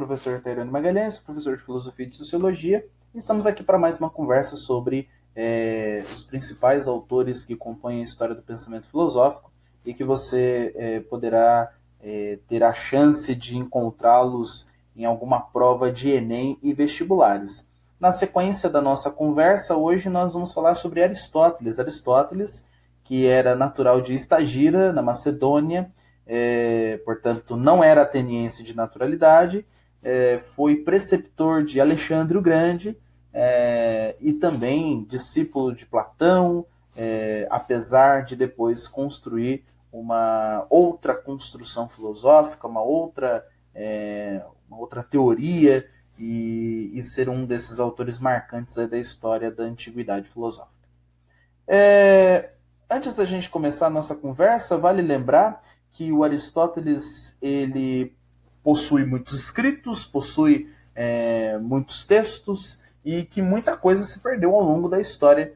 professor Tairone Magalhães, professor de Filosofia e de Sociologia, e estamos aqui para mais uma conversa sobre os principais autores que compõem a história do pensamento filosófico e que você poderá ter a chance de encontrá-los em alguma prova de Enem e vestibulares. Na sequência da nossa conversa, hoje nós vamos falar sobre Aristóteles. Aristóteles, que era natural de Estagira, na Macedônia, portanto não era ateniense de naturalidade, foi preceptor de Alexandre o Grande e também discípulo de Platão, apesar de depois construir uma outra construção filosófica, uma outra teoria e ser um desses autores marcantes da história da antiguidade filosófica. Antes da gente começar a nossa conversa, vale lembrar que o Aristóteles ele possui muitos escritos, possui muitos textos e que muita coisa se perdeu ao longo da história,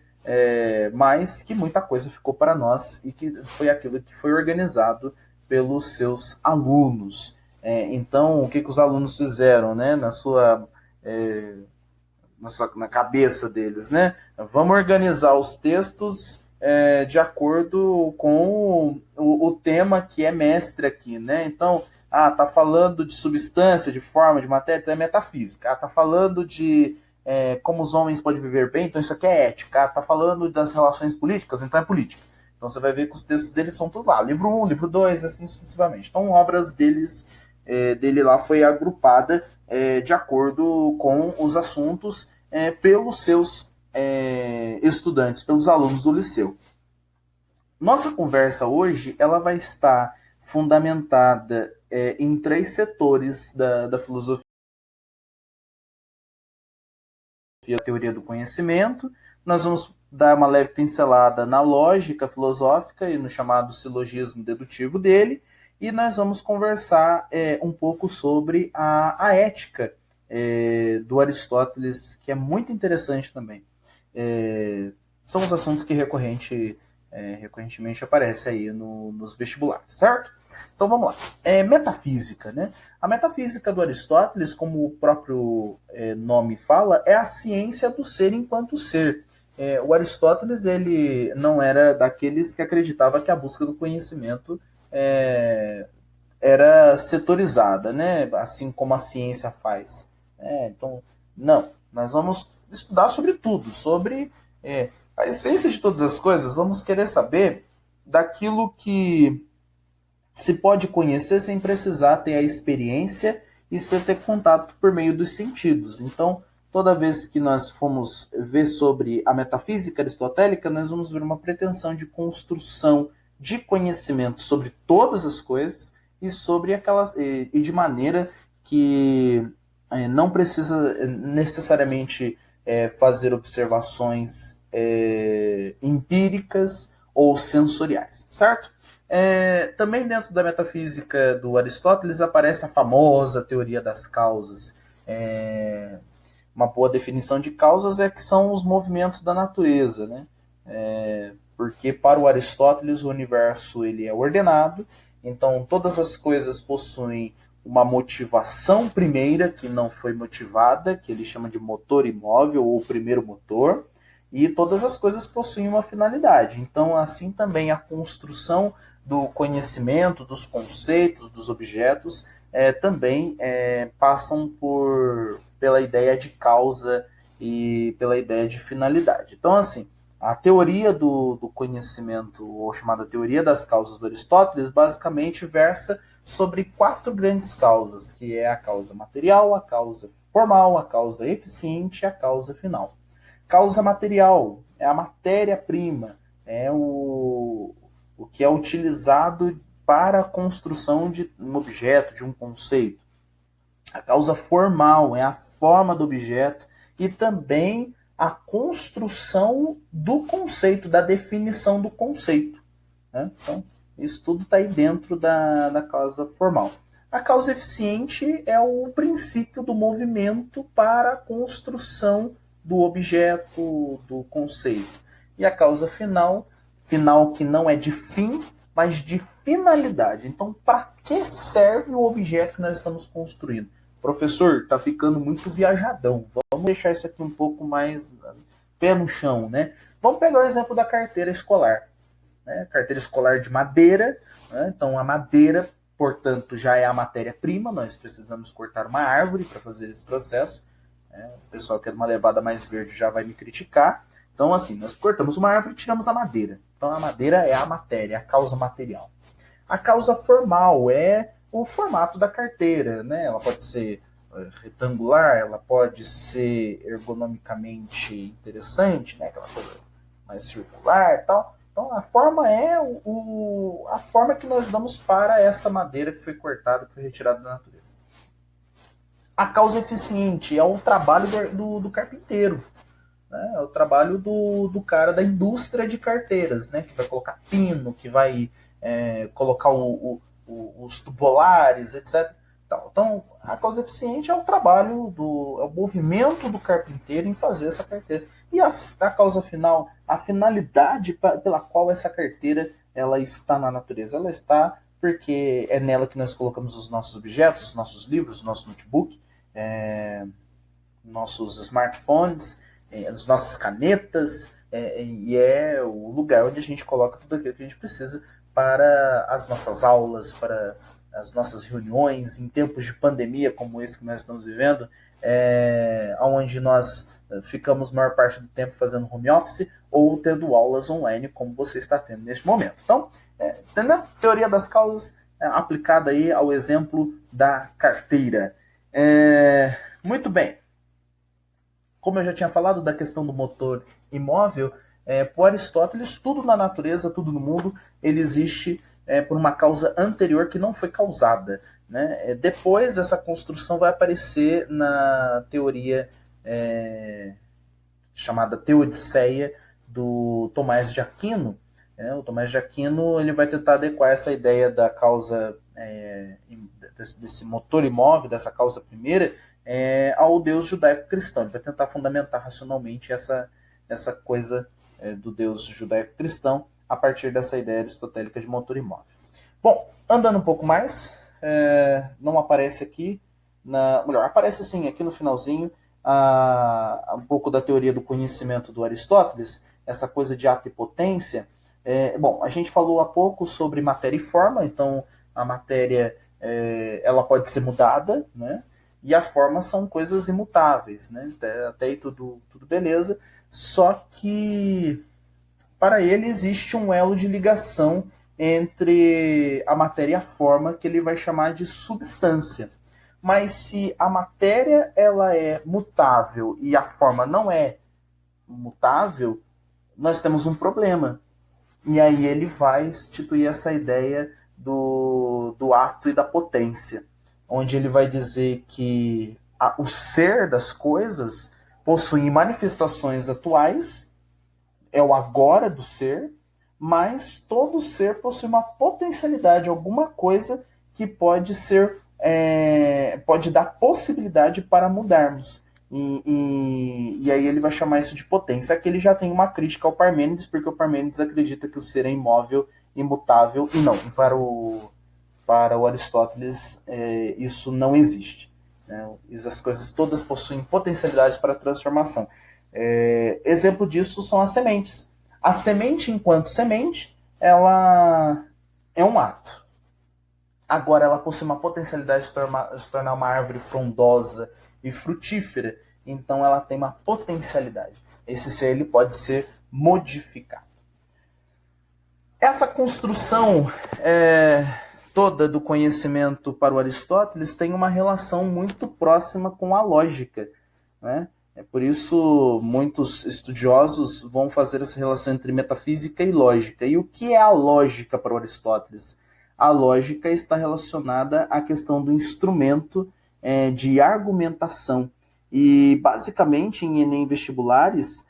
mas que muita coisa ficou para nós e que foi aquilo que foi organizado pelos seus alunos. Então, o que os alunos fizeram, né, na cabeça deles, né? Vamos organizar os textos de acordo com o tema que é mestre aqui, né? Então, tá falando de substância, de forma, de matéria, então é metafísica. Tá falando de como os homens podem viver bem, então isso aqui é ética. Tá falando das relações políticas, então é política. Então você vai ver que os textos deles são tudo lá, livro 1, livro 2, assim sucessivamente. Então, obras dele lá foi agrupada de acordo com os assuntos pelos seus estudantes, pelos alunos do liceu. Nossa conversa hoje ela vai estar fundamentada em 3 setores da filosofia: a teoria do conhecimento. Nós vamos dar uma leve pincelada na lógica filosófica e no chamado silogismo dedutivo dele, e nós vamos conversar um pouco sobre a ética do Aristóteles, que é muito interessante também. São os assuntos que recorrentemente aparecem aí nos vestibulares, certo? Então vamos lá. Metafísica, né? A metafísica do Aristóteles, como o próprio nome fala, é a ciência do ser enquanto ser. O Aristóteles ele não era daqueles que acreditava que a busca do conhecimento era setorizada, né? Assim como a ciência faz. Então, não. Nós vamos estudar sobre tudo, sobre a essência de todas as coisas. Vamos querer saber daquilo que se pode conhecer sem precisar ter a experiência e sem ter contato por meio dos sentidos. Então, toda vez que nós formos ver sobre a metafísica aristotélica, nós vamos ver uma pretensão de construção de conhecimento sobre todas as coisas e sobre aquelas e de maneira que não precisa necessariamente fazer observações empíricas ou sensoriais, certo? Também dentro da metafísica do Aristóteles aparece a famosa teoria das causas. Uma boa definição de causas é que são os movimentos da natureza, né? Porque para o Aristóteles o universo ele é ordenado, então todas as coisas possuem uma motivação primeira que não foi motivada, que ele chama de motor imóvel ou primeiro motor, e todas as coisas possuem uma finalidade. Então, assim também a construção do conhecimento, dos conceitos, dos objetos, também passam pela ideia de causa e pela ideia de finalidade. Então, assim, a teoria do conhecimento, ou chamada teoria das causas do Aristóteles, basicamente versa sobre 4 grandes causas, que é a causa material, a causa formal, a causa eficiente e a causa final. Causa material é a matéria-prima, é o que é utilizado para a construção de um objeto, de um conceito. A causa formal é a forma do objeto e também a construção do conceito, da definição do conceito, né? Então, isso tudo está aí dentro da causa formal. A causa eficiente é o princípio do movimento para a construção do objeto, do conceito. E a causa final que não é de fim, mas de finalidade. Então, para que serve o objeto que nós estamos construindo? professor, tá ficando muito viajadão, vamos deixar isso aqui um pouco mais pé no chão, né? Vamos pegar o exemplo da carteira escolar. Né? Carteira escolar de madeira, né? Então a madeira, portanto, já é a matéria-prima, nós precisamos cortar uma árvore para fazer esse processo. Né? O pessoal que é de uma levada mais verde já vai me criticar. Então, assim, nós cortamos uma árvore e tiramos a madeira. Então a madeira é a matéria, a causa material. A causa formal é o formato da carteira, né? Ela pode ser retangular, ela pode ser ergonomicamente interessante, né? Aquela coisa mais circular e tal. Então a forma é a forma que nós damos para essa madeira que foi cortada, que foi retirada da natureza. A causa eficiente é o trabalho do carpinteiro, né? É o trabalho do cara da indústria de carteiras, né? Que vai colocar pino, que vai colocar os tubulares, etc. Então, a causa eficiente é o trabalho, é o movimento do carpinteiro em fazer essa carteira. E a causa final, a finalidade pela qual essa carteira ela está na natureza. Ela está porque é nela que nós colocamos os nossos objetos, os nossos livros, o nosso notebook, nossos smartphones, as nossas canetas, e é o lugar onde a gente coloca tudo aquilo que a gente precisa para as nossas aulas, para as nossas reuniões, em tempos de pandemia como esse que nós estamos vivendo, onde nós ficamos a maior parte do tempo fazendo home office ou tendo aulas online, como você está tendo neste momento. Então, entendeu? Teoria das causas aplicada aí ao exemplo da carteira. Muito bem. Como eu já tinha falado da questão do motor imóvel, por Aristóteles, tudo na natureza, tudo no mundo, ele existe por uma causa anterior que não foi causada. Né? Depois, essa construção vai aparecer na teoria chamada Teodiceia do Tomás de Aquino. O Tomás de Aquino ele vai tentar adequar essa ideia da causa, desse motor imóvel, dessa causa primeira, ao Deus judaico-cristão. Ele vai tentar fundamentar racionalmente essa coisa do Deus judaico-cristão a partir dessa ideia aristotélica de motor imóvel. Bom, andando um pouco mais, não aparece aqui, melhor, aparece sim aqui no finalzinho, um pouco da teoria do conhecimento do Aristóteles, essa coisa de ato e potência. Bom, a gente falou há pouco sobre matéria e forma, então a matéria ela pode ser mudada, né? E a forma são coisas imutáveis, né? Até aí tudo beleza, só que para ele existe um elo de ligação entre a matéria e a forma que ele vai chamar de substância. Mas se a matéria ela é mutável e a forma não é mutável, nós temos um problema. E aí ele vai instituir essa ideia do ato e da potência, onde ele vai dizer que o ser das coisas possui manifestações atuais, é o agora do ser, mas todo ser possui uma potencialidade, alguma coisa que pode ser, pode dar possibilidade para mudarmos. E aí ele vai chamar isso de potência. Aqui ele já tem uma crítica ao Parmênides, porque o Parmênides acredita que o ser é imóvel, imutável, e não, para o Aristóteles isso não existe. Né? As coisas todas possuem potencialidades para transformação. Exemplo disso são as sementes. A semente, enquanto semente, ela é um ato. Agora, ela possui uma potencialidade de se tornar uma árvore frondosa e frutífera. Então, ela tem uma potencialidade. Esse ser ele pode ser modificado. Essa construção toda do conhecimento para o Aristóteles tem uma relação muito próxima com a lógica, né? Por isso, muitos estudiosos vão fazer essa relação entre metafísica e lógica. E o que é a lógica para o Aristóteles? A lógica está relacionada à questão do instrumento de argumentação. E, basicamente, em Enem vestibulares,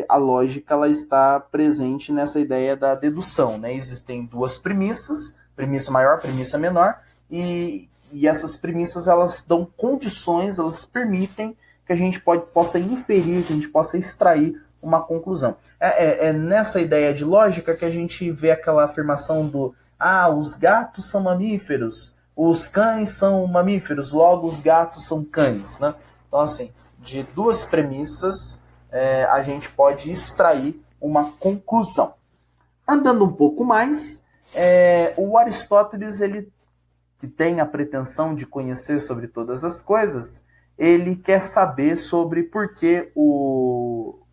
a lógica ela está presente nessa ideia da dedução. Né? Existem duas premissas, premissa maior, premissa menor, e essas premissas elas dão condições, elas permitem que a gente possa inferir, que a gente possa extrair uma conclusão. É nessa ideia de lógica que a gente vê aquela afirmação do os gatos são mamíferos, os cães são mamíferos, logo os gatos são cães, né? Então, assim, de duas premissas, a gente pode extrair uma conclusão. Andando um pouco mais, o Aristóteles, ele que tem a pretensão de conhecer sobre todas as coisas, ele quer saber sobre por que ou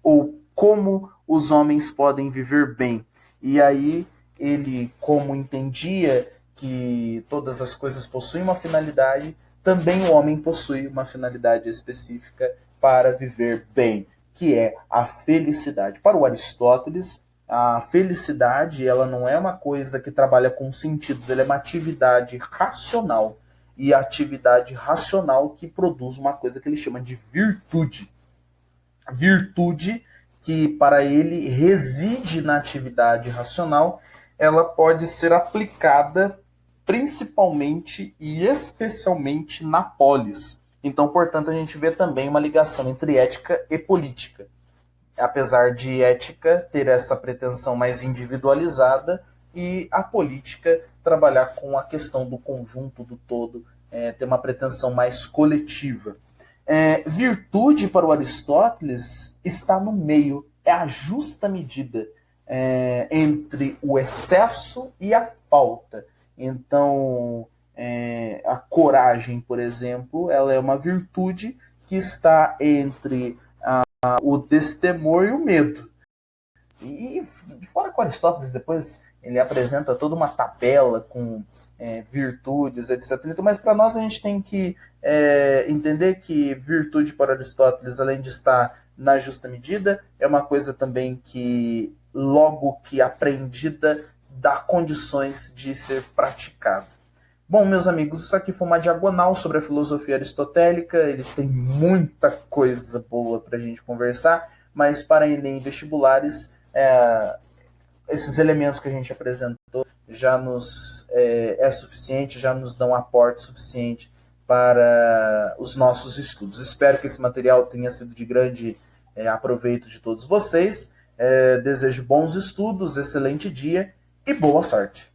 como os homens podem viver bem. E aí ele, como entendia que todas as coisas possuem uma finalidade, também o homem possui uma finalidade específica para viver bem, que é a felicidade. Para o Aristóteles, a felicidade, ela não é uma coisa que trabalha com sentidos, ela é uma atividade racional. E a atividade racional que produz uma coisa que ele chama de virtude. Virtude que para ele reside na atividade racional, ela pode ser aplicada principalmente e especialmente na polis. Então, portanto, a gente vê também uma ligação entre ética e política. Apesar de ética ter essa pretensão mais individualizada e a política trabalhar com a questão do conjunto, do todo, ter uma pretensão mais coletiva. Virtude para o Aristóteles está no meio, é a justa medida entre o excesso e a falta. Então, a coragem, por exemplo, ela é uma virtude que está entre o destemor e o medo. E fora que o Aristóteles depois ele apresenta toda uma tabela com virtudes, etc. Mas para nós a gente tem que entender que virtude para Aristóteles, além de estar na justa medida, é uma coisa também que, logo que aprendida, dá condições de ser praticada. Bom, meus amigos, isso aqui foi uma diagonal sobre a filosofia aristotélica. Ele tem muita coisa boa para a gente conversar, mas para Enem e vestibulares, esses elementos que a gente apresentou já nos é suficiente, já nos dão aporte suficiente para os nossos estudos. Espero que esse material tenha sido de grande aproveito de todos vocês. Desejo bons estudos, excelente dia e boa sorte.